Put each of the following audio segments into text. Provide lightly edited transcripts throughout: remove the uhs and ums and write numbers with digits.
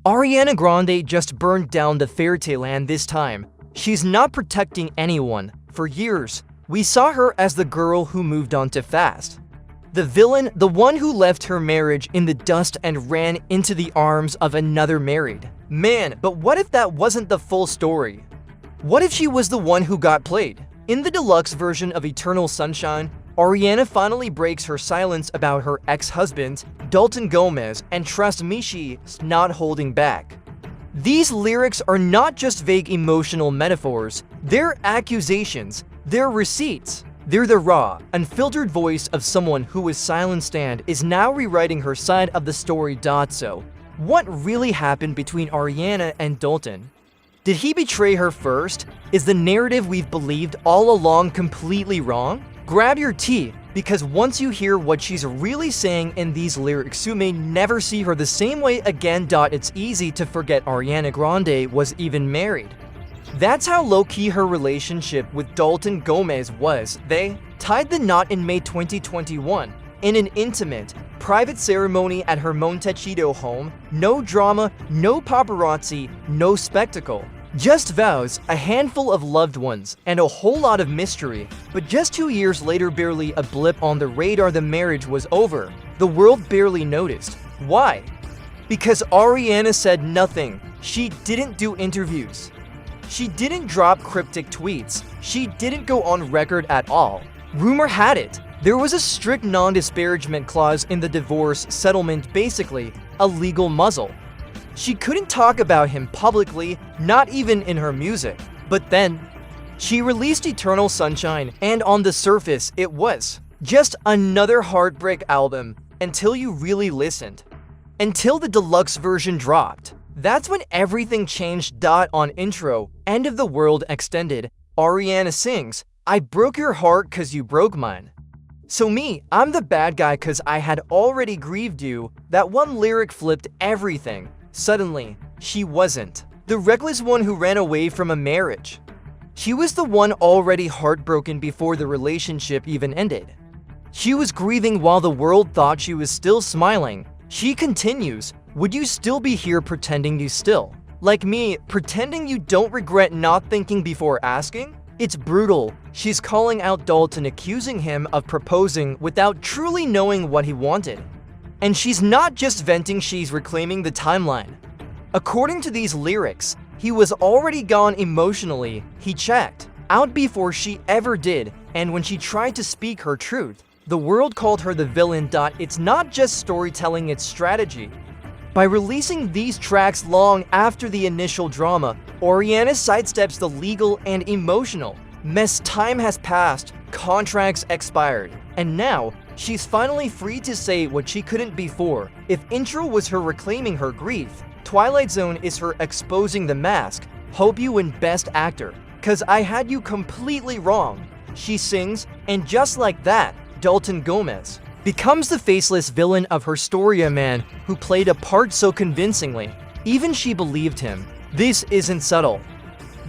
Ariana Grande just burned down the fairytale and this time, she's not protecting anyone. For years, we saw her as the girl who moved on too fast. The villain, the one who left her marriage in the dust and ran into the arms of another married man. But what if that wasn't the full story? What if she was the one who got played? In the deluxe version of Eternal Sunshine, Ariana finally breaks her silence about her ex-husband, Dalton Gomez, and trust me, she's not holding back. These lyrics are not just vague emotional metaphors, they're accusations, they're receipts. They're the raw, unfiltered voice of someone who was silenced and is now rewriting her side of the story. So, what really happened between Ariana and Dalton? Did he betray her first? Is the narrative we've believed all along completely wrong? Grab your tea, because once you hear what she's really saying in these lyrics, you may never see her the same way again. It's easy to forget Ariana Grande was even married. That's how low-key her relationship with Dalton Gomez was. They tied the knot in May 2021 in an intimate, private ceremony at her Montecito home. No drama, no paparazzi, no spectacle. Just vows, a handful of loved ones, and a whole lot of mystery. But just 2 years later, barely a blip on the radar, the marriage was over. The world barely noticed. Why? Because Ariana said nothing. She didn't do interviews. She didn't drop cryptic tweets. She didn't go on record at all. Rumor had it, there was a strict non-disparagement clause in the divorce settlement, basically a legal muzzle. She couldn't talk about him publicly, not even in her music. But then, she released Eternal Sunshine, and on the surface, it was just another heartbreak album until you really listened. Until the deluxe version dropped. That's when everything changed. On intro, End of the World Extended, Ariana sings, "I broke your heart 'cause you broke mine. So me, I'm the bad guy 'cause I had already grieved you." That one lyric flipped everything. Suddenly, she wasn't the reckless one who ran away from a marriage. She was the one already heartbroken before the relationship even ended. She was grieving while the world thought she was still smiling. She continues, "Would you still be here pretending you still? Like me, pretending you don't regret not thinking before asking?" It's brutal. She's calling out Dalton, accusing him of proposing without truly knowing what he wanted. And she's not just venting, she's reclaiming the timeline. According to these lyrics, he was already gone emotionally. He checked out before she ever did, and when she tried to speak her truth, the world called her the villain. It's not just storytelling, it's strategy. By releasing these tracks long after the initial drama, Ariana sidesteps the legal and emotional mess. Time has passed, contracts expired, and now she's finally free to say what she couldn't before. If intro was her reclaiming her grief, Twilight Zone is her exposing the mask. Hope you win Best Actor, 'cause I had you completely wrong. She sings, and just like that, Dalton Gomez becomes the faceless villain of her story, a man who played a part so convincingly, even she believed him. This isn't subtle.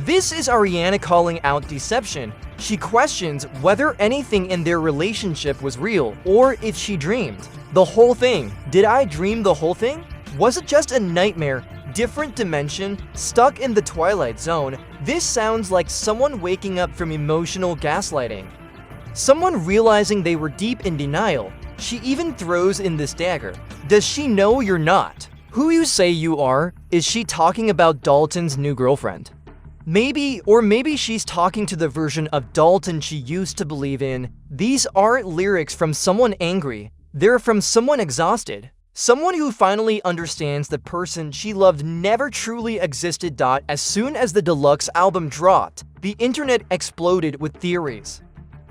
This is Ariana calling out deception. She questions whether anything in their relationship was real, or if she dreamed the whole thing. Did I dream the whole thing? Was it just a nightmare? Different dimension? Stuck in the Twilight Zone? This sounds like someone waking up from emotional gaslighting. Someone realizing they were deep in denial. She even throws in this dagger. Does she know you're not who you say you are? Is she talking about Dalton's new girlfriend? Maybe, or maybe she's talking to the version of Dalton she used to believe in. These aren't lyrics from someone angry. They're from someone exhausted. Someone who finally understands the person she loved never truly existed. As soon as the deluxe album dropped, the internet exploded with theories.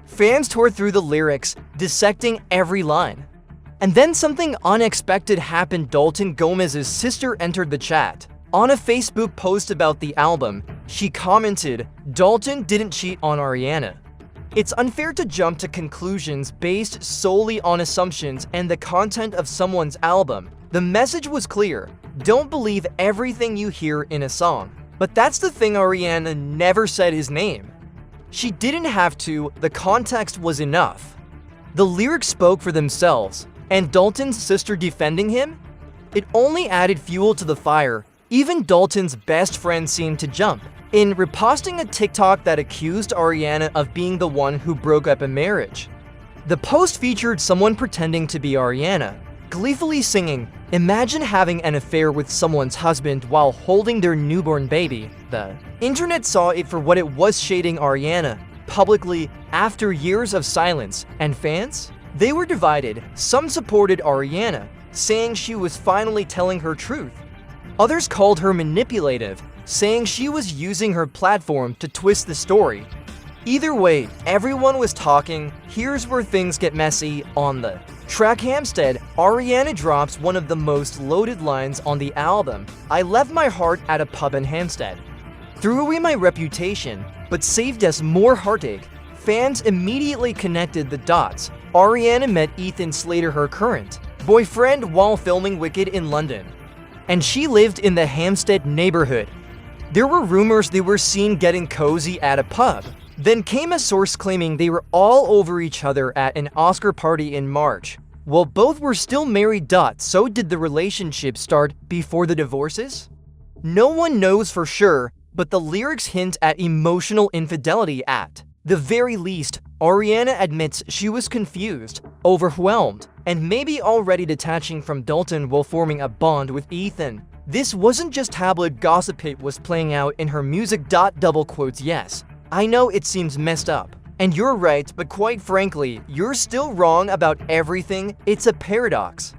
Fans tore through the lyrics, dissecting every line. And then something unexpected happened. Dalton Gomez's sister entered the chat. On a Facebook post about the album, she commented, "Dalton didn't cheat on Ariana." It's unfair to jump to conclusions based solely on assumptions and the content of someone's album. The message was clear: don't believe everything you hear in a song. But that's the thing, Ariana never said his name. She didn't have to, the context was enough. The lyrics spoke for themselves, and Dalton's sister defending him? It only added fuel to the fire. Even Dalton's best friend seemed to jump in reposting a TikTok that accused Ariana of being the one who broke up a marriage. The post featured someone pretending to be Ariana, gleefully singing, "Imagine having an affair with someone's husband while holding their newborn baby." The internet saw it for what it was, shading Ariana publicly after years of silence, and fans? They were divided. Some supported Ariana, saying she was finally telling her truth. Others called her manipulative, saying she was using her platform to twist the story. Either way, everyone was talking. Here's where things get messy. On the track Hampstead, Ariana drops one of the most loaded lines on the album. "I left my heart at a pub in Hampstead. Threw away my reputation, but saved us more heartache." Fans immediately connected the dots. Ariana met Ethan Slater, her current boyfriend, while filming Wicked in London, and she lived in the Hampstead neighborhood. There were rumors they were seen getting cozy at a pub. Then came a source claiming they were all over each other at an Oscar party in March. While both were still married. So did the relationship start before the divorces? No one knows for sure, but the lyrics hint at emotional infidelity. At the very least, Ariana admits she was confused, overwhelmed, and maybe already detaching from Dalton while forming a bond with Ethan. This wasn't just tabloid gossip, it was playing out in her music. Yes, I know it seems messed up, and you're right, but quite frankly, you're still wrong about everything. It's a paradox.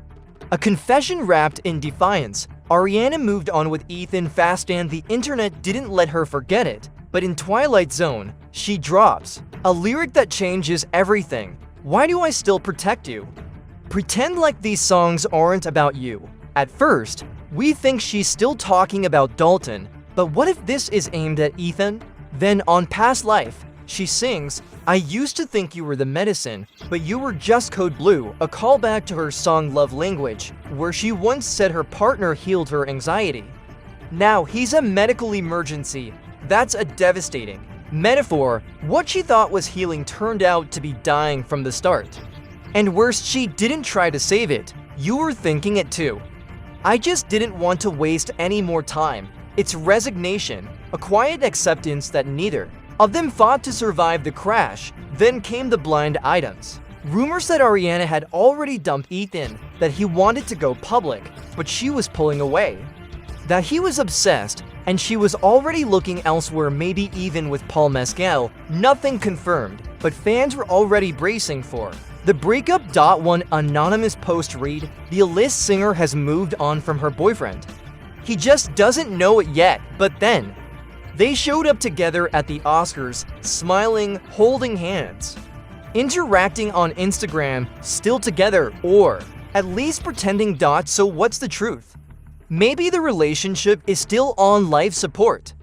A confession wrapped in defiance. Ariana moved on with Ethan fast and the internet didn't let her forget it. But in Twilight Zone, she drops a lyric that changes everything. "Why do I still protect you? Pretend like these songs aren't about you." At first, we think she's still talking about Dalton, but what if this is aimed at Ethan? Then on Past Life, she sings, "I used to think you were the medicine, but you were just code blue," a callback to her song Love Language, where she once said her partner healed her anxiety. Now he's a medical emergency. That's a devastating metaphor. What she thought was healing turned out to be dying from the start. And worse, she didn't try to save it. You were thinking it too. "I just didn't want to waste any more time." It's resignation, a quiet acceptance that neither of them fought to survive the crash. Then came the blind items. Rumors that Ariana had already dumped Ethan, that he wanted to go public, but she was pulling away. That he was obsessed, and she was already looking elsewhere, maybe even with Paul Mescal. Nothing confirmed, but fans were already bracing for the breakup. One anonymous post read, "The A-list singer has moved on from her boyfriend. He just doesn't know it yet." But then, they showed up together at the Oscars, smiling, holding hands, interacting on Instagram, still together, or at least pretending. So what's the truth? Maybe the relationship is still on life support.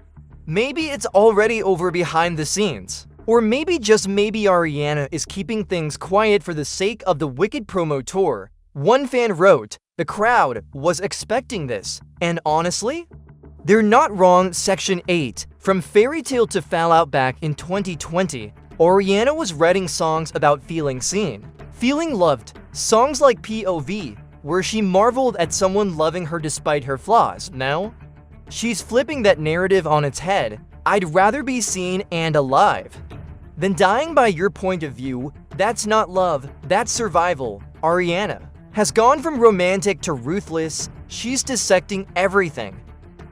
Maybe it's already over behind the scenes. Or maybe, just maybe, Ariana is keeping things quiet for the sake of the Wicked promo tour. One fan wrote, "The crowd was expecting this, and honestly, they're not wrong." Section 8. From Fairytale to Fallout. Back in 2020, Ariana was writing songs about feeling seen, feeling loved. Songs like POV, where she marveled at someone loving her despite her flaws. Now, she's flipping that narrative on its head. "I'd rather be seen and alive than dying by your point of view." That's not love, that's survival. Ariana has gone from romantic to ruthless. She's dissecting everything,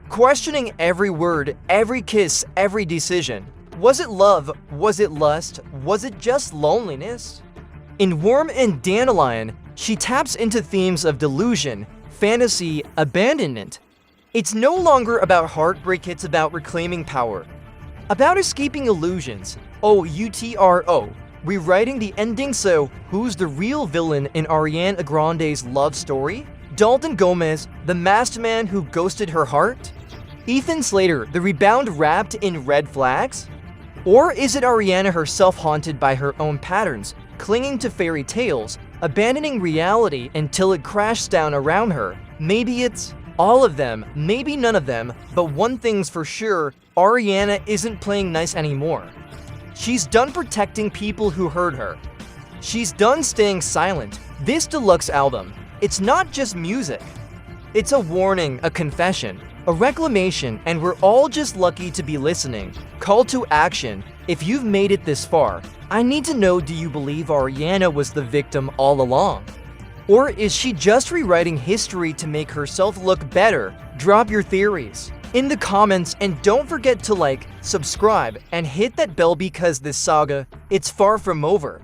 questioning every word, every kiss, every decision. Was it love? Was it lust? Was it just loneliness? In Warm and Dandelion, she taps into themes of delusion, fantasy, abandonment. It's no longer about heartbreak, it's about reclaiming power, about escaping illusions. OUTRO, rewriting the ending. So, who's the real villain in Ariana Grande's love story? Dalton Gomez, the masked man who ghosted her heart? Ethan Slater, the rebound wrapped in red flags? Or is it Ariana herself, haunted by her own patterns, clinging to fairy tales, abandoning reality until it crashes down around her? Maybe it's all of them, maybe none of them, but one thing's for sure, Ariana isn't playing nice anymore. She's done protecting people who hurt her. She's done staying silent. This deluxe album, it's not just music. It's a warning, a confession, A reclamation, and we're all just lucky to be listening. Call to action. If you've made it this far, I need to know, do you believe Ariana was the victim all along? Or is she just rewriting history to make herself look better? Drop your theories in the comments, and don't forget to like, subscribe, and hit that bell because this saga, it's far from over.